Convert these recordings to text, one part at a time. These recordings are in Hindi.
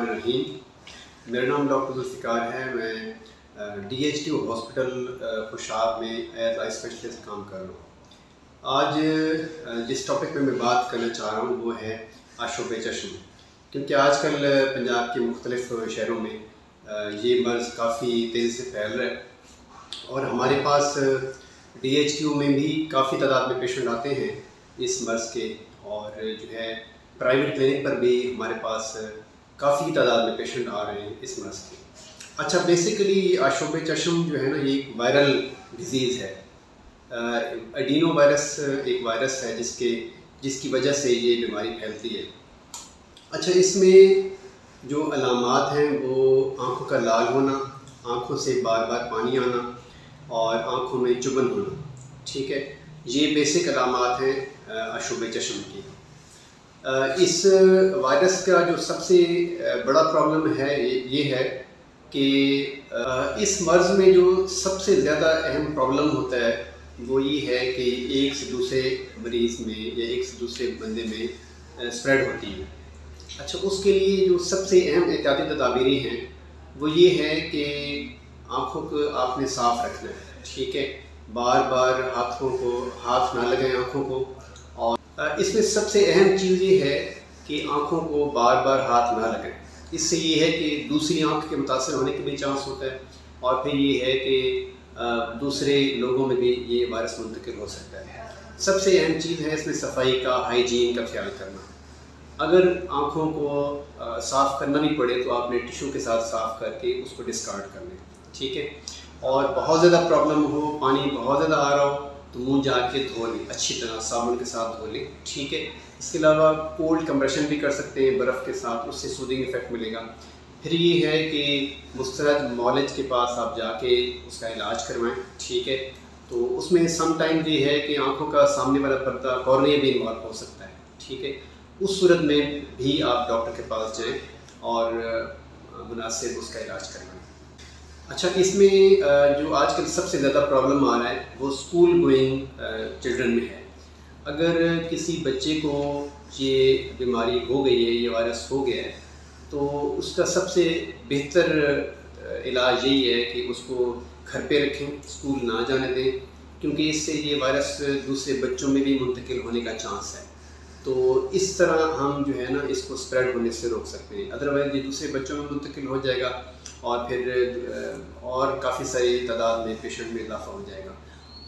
बिस्मिल्लाहिर्रहमानिर्रहीम। मेरा नाम डॉक्टर जुल्फ़िकार है। मैं DHTU हॉस्पिटल खुशाब में एज आई स्पेशलिस्ट काम कर रहा हूँ। आज जिस टॉपिक पे मैं बात करना चाह रहा हूँ वो है आशोब चश्म, क्योंकि आजकल पंजाब के मुख्तलिफ शहरों में ये मर्ज़ काफ़ी तेज़ी से फैल रहा है और हमारे पास DHTU में भी काफ़ी तादाद में पेशेंट आते हैं इस मर्ज़ के, और जो है प्राइवेट क्लिनिक पर भी हमारे पास काफ़ी तादाद में पेशेंट आ रहे हैं इस मर्ज़ के। अच्छा, बेसिकली आशोब चश्म जो है ना, ये एक वायरल डिज़ीज़ है। एडिनो वायरस एक वायरस है जिसकी वजह से ये बीमारी फैलती है। अच्छा, इसमें जो अलामात हैं वो आँखों का लाल होना, आँखों से बार बार पानी आना और आँखों में चुभन होना। ठीक है, ये बेसिक अलामात हैं आशोब चश्म की। इस वायरस का जो सबसे बड़ा प्रॉब्लम है ये है कि इस मर्ज़ में जो सबसे ज़्यादा अहम प्रॉब्लम होता है वो ये है कि एक से दूसरे मरीज़ में या एक से दूसरे बंदे में स्प्रेड होती है। अच्छा, उसके लिए जो सबसे अहम एहतियाती तदाबीरें हैं वो ये है कि आँखों को आपने साफ़ रखना है। ठीक है, बार बार हाथ ना लगाएं आँखों को, और इसमें सबसे अहम चीज़ ये है कि आँखों को बार बार हाथ ना लगाएं। इससे ये है कि दूसरी आँख के मुतासर होने के भी चांस होता है, और फिर ये है कि दूसरे लोगों में भी ये वायरस मुंतकिल हो सकता है। सबसे अहम चीज़ है इसमें सफाई का, हाइजीन का ख्याल करना। अगर आँखों को साफ़ करना भी पड़े तो आपने टिश्यू के साथ साफ़ करके उसको डिस्कार्ड कर लें। ठीक है, और बहुत ज़्यादा प्रॉब्लम हो, पानी बहुत ज़्यादा आ रहा हो तो मुंह जाके धो लें, अच्छी तरह साबुन के साथ धो लें। ठीक है, इसके अलावा कोल्ड कंप्रेशन भी कर सकते हैं बर्फ़ के साथ, उससे सूदिंग इफ़ेक्ट मिलेगा। फिर ये है कि मुस्तरद मौलज के पास आप जाके उसका इलाज करवाएं। ठीक है, तो उसमें सम टाइम ये है कि आँखों का सामने वाला पर्दा कॉर्निया भी इन्वॉल्व हो सकता है। ठीक है, उस सूरत में भी आप डॉक्टर के पास जाएँ और मुनासिब उसका इलाज करवाएं। अच्छा, इसमें जो आजकल सबसे ज़्यादा प्रॉब्लम आ रहा है वो स्कूल गोइंग चिल्ड्रन में है। अगर किसी बच्चे को ये बीमारी हो गई है, ये वायरस हो गया है, तो उसका सबसे बेहतर इलाज यही है कि उसको घर पे रखें, स्कूल ना जाने दें, क्योंकि इससे ये वायरस दूसरे बच्चों में भी मुंतकिल होने का चांस है। तो इस तरह हम जो है ना इसको स्प्रेड होने से रोक सकते हैं। अदरवाइज़ ये दूसरे बच्चों में मुंतकिल हो जाएगा और फिर और काफ़ी सारी तादाद में पेशेंट में इजाफा हो जाएगा।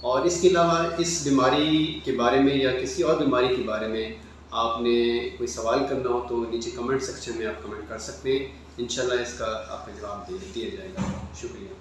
और इसके अलावा इस बीमारी के बारे में या किसी और बीमारी के बारे में आपने कोई सवाल करना हो तो नीचे कमेंट सेक्शन में आप कमेंट कर सकते हैं। इंशाल्लाह इसका आपका जवाब दिया जाएगा। शुक्रिया।